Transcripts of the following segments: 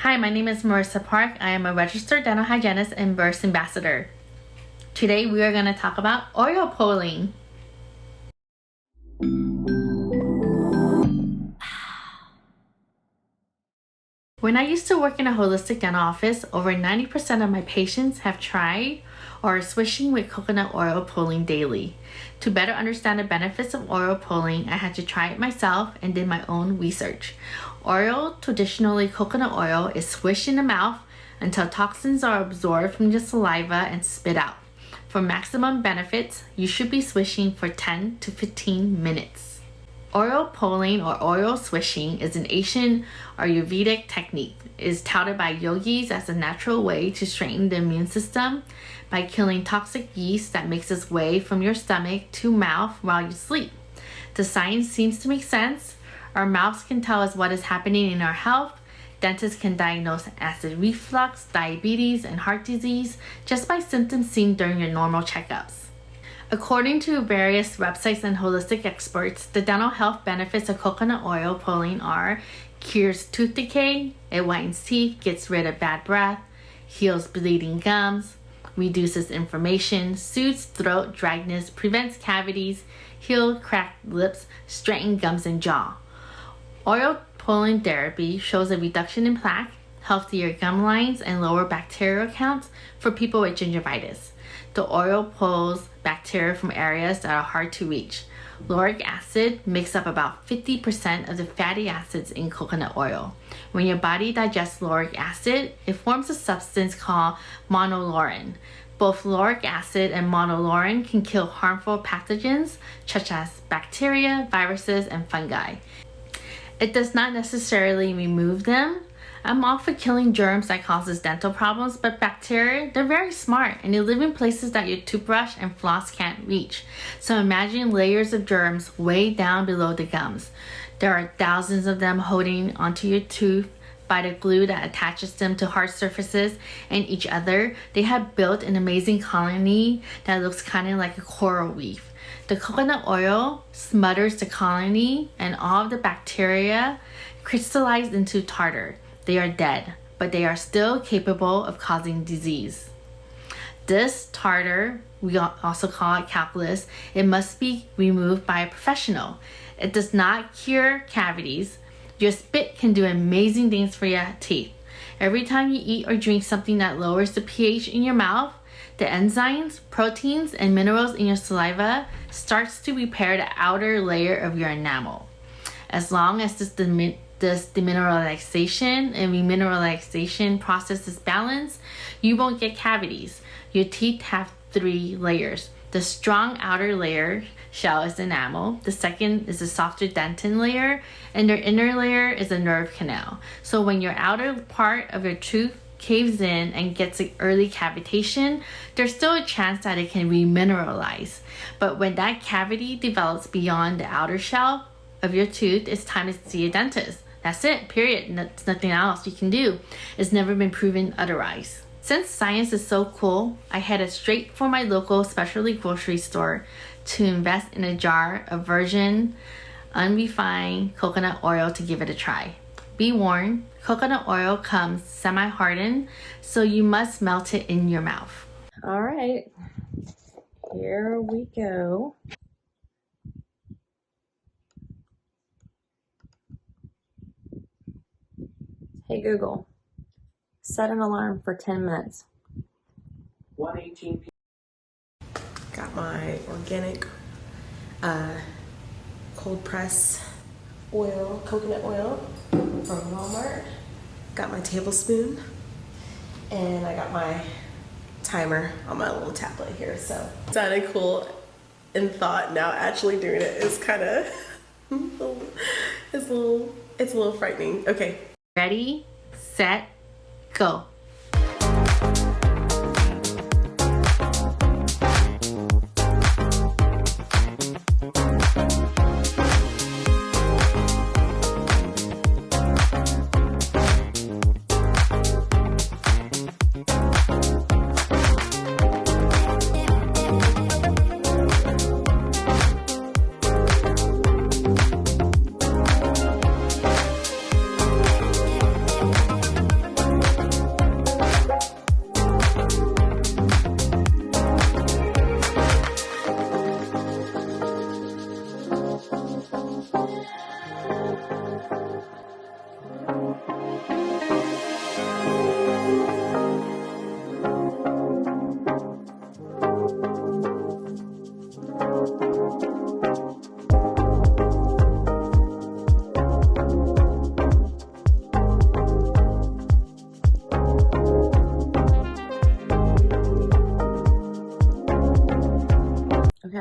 Hi, my name is Marissa Park. I am a registered dental hygienist and birth ambassador. Today we are going to talk about oil pulling. When I used to work in a holistic dental office, over 90% of my patients have tried or are switching with coconut oil pulling daily. To better understand the benefits of oil pulling, I had to try it myself and did my own research. Oil, traditionally coconut oil, is swished in the mouth until toxins are absorbed from the saliva and spit out. For maximum benefits, you should be swishing for 10 to 15 minutes. Oil pulling or oil swishing is an Asian Ayurvedic technique. It is touted by yogis as a natural way to strengthen the immune system by killing toxic yeast that makes its way from your stomach to mouth while you sleep. The science seems to make sense. Our mouths can tell us what is happening in our health. Dentists can diagnose acid reflux, diabetes, and heart disease just by symptoms seen during your normal checkups. According to various websites and holistic experts, the dental health benefits of coconut oil pulling are cures tooth decay, it whitens teeth, gets rid of bad breath, heals bleeding gums, reduces inflammation, soothes throat dryness, prevents cavities, heals cracked lips, straightens gums and jaw. Oil pulling therapy shows a reduction in plaque, healthier gum lines, and lower bacterial counts for people with gingivitis. The oil pulls bacteria from areas that are hard to reach. Lauric acid makes up about 50% of the fatty acids in coconut oil. When your body digests lauric acid, it forms a substance called monolaurin. Both lauric acid and monolaurin can kill harmful pathogens such as bacteria, viruses, and fungi. It does not necessarily remove them. I'm all for killing germs that causes dental problems, but bacteria, they're very smart and they live in places that your toothbrush and floss can't reach. So imagine layers of germs way down below the gums. There are thousands of them holding onto your tooth by the glue that attaches them to hard surfaces and each other. They have built an amazing colony that looks kind of like a coral reef. The coconut oil smothers the colony and all of the bacteria crystallize into tartar. They are dead, but they are still capable of causing disease. This tartar, we also call it calculus, it must be removed by a professional. It does not cure cavities. Your spit can do amazing things for your teeth. Every time you eat or drink something that lowers the pH in your mouth, the enzymes, proteins, and minerals in your saliva starts to repair the outer layer of your enamel. As long as this demineralization and remineralization process is balanced, you won't get cavities. Your teeth have 3 layers. The strong outer layer shell is enamel. The second is a softer dentin layer, and the inner layer is a nerve canal. So when your outer part of your tooth caves in and gets an early cavitation, there's still a chance that it can remineralize. But when that cavity develops beyond the outer shell of your tooth, it's time to see a dentist. That's it, period. There's nothing else you can do. It's never been proven otherwise. Since science is so cool, I headed straight for my local specialty grocery store to invest in a jar of virgin, unrefined coconut oil to give it a try. Be warned, coconut oil comes semi-hardened, so you must melt it in your mouth. All right, here we go. Hey Google, set an alarm for 10 minutes. 1:18 p.m. Got my organic cold press oil, coconut oil from Walmart. Got my tablespoon, and I got my timer on my little tablet here. So it sounded cool in thought. Now actually doing it is kind of it's a little frightening. Okay. Ready, set, go.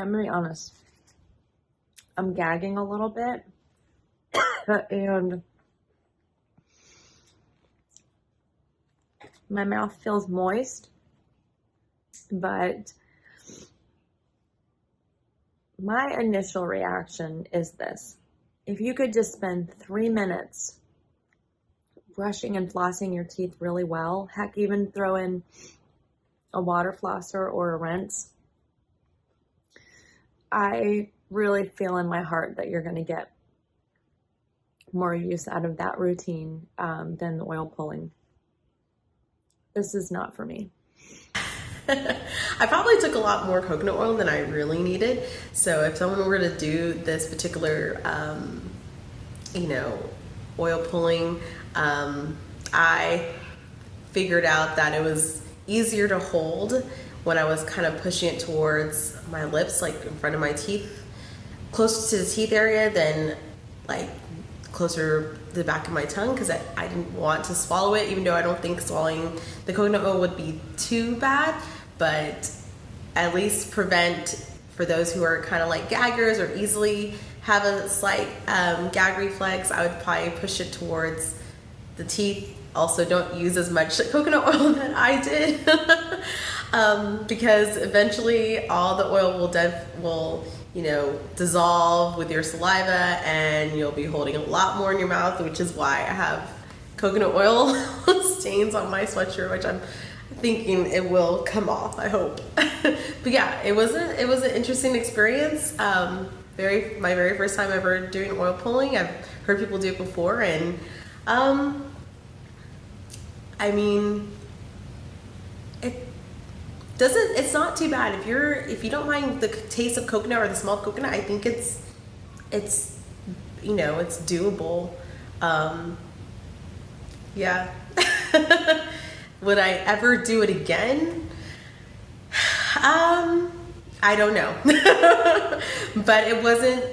I'm gonna be honest. I'm gagging a little bit and my mouth feels moist, but my initial reaction is this. If you could just spend 3 minutes brushing and flossing your teeth really well, heck, even throw in a water flosser or a rinse, I really feel in my heart that you're going to get more use out of that routine than the oil pulling. This is not for me. I probably took a lot more coconut oil than I really needed. So if someone were to do this particular, oil pulling, I figured out that it was easier to hold when I was kind of pushing it towards my lips, like in front of my teeth, closer to the teeth area than like closer to the back of my tongue, because I didn't want to swallow it, even though I don't think swallowing the coconut oil would be too bad, but at least prevent, for those who are kind of like gaggers or easily have a slight gag reflex, I would probably push it towards the teeth. Also, don't use as much coconut oil that I did because eventually all the oil will dissolve with your saliva, and you'll be holding a lot more in your mouth, which is why I have coconut oil stains on my sweatshirt, which I'm thinking it will come off, I hope. But yeah, it was an interesting experience. My very first time ever doing oil pulling. I've heard people do it before, and I mean, it's not too bad. If you don't mind the taste of coconut or the smell of coconut, I think it's doable. Yeah. Would I ever do it again? I don't know. But it wasn't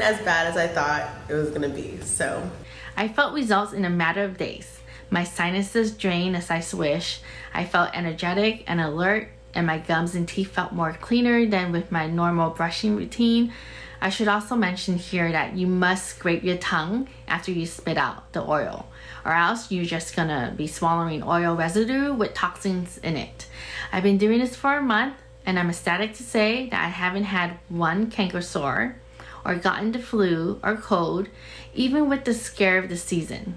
as bad as I thought it was gonna be. So I felt results in a matter of days. My sinuses drained as I swish. I felt energetic and alert, and my gums and teeth felt more cleaner than with my normal brushing routine. I should also mention here that you must scrape your tongue after you spit out the oil, or else you're just gonna be swallowing oil residue with toxins in it. I've been doing this for a month, and I'm ecstatic to say that I haven't had one canker sore or gotten the flu or cold, even with the scare of the season.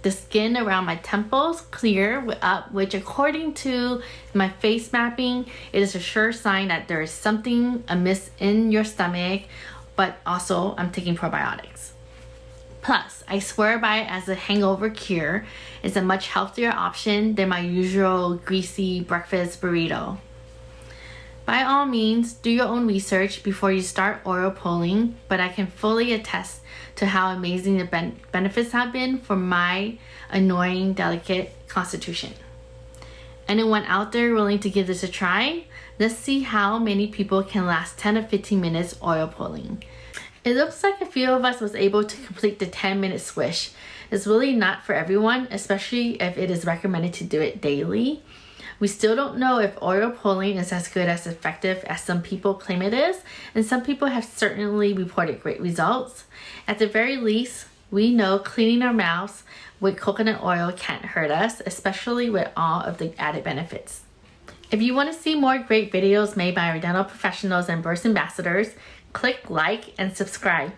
The skin around my temples clear up, which according to my face mapping, it is a sure sign that there is something amiss in your stomach, but also I'm taking probiotics. Plus, I swear by it as a hangover cure. It's a much healthier option than my usual greasy breakfast burrito. By all means, do your own research before you start oil pulling, but I can fully attest to how amazing the benefits have been for my annoying, delicate constitution. Anyone out there willing to give this a try? Let's see how many people can last 10 or 15 minutes oil pulling. It looks like a few of us was able to complete the 10-minute swish. It's really not for everyone, especially if it is recommended to do it daily. We still don't know if oil pulling is as good as effective as some people claim it is, and some people have certainly reported great results. At the very least, we know cleaning our mouths with coconut oil can't hurt us, especially with all of the added benefits. If you want to see more great videos made by our dental professionals and birth ambassadors, click like and subscribe.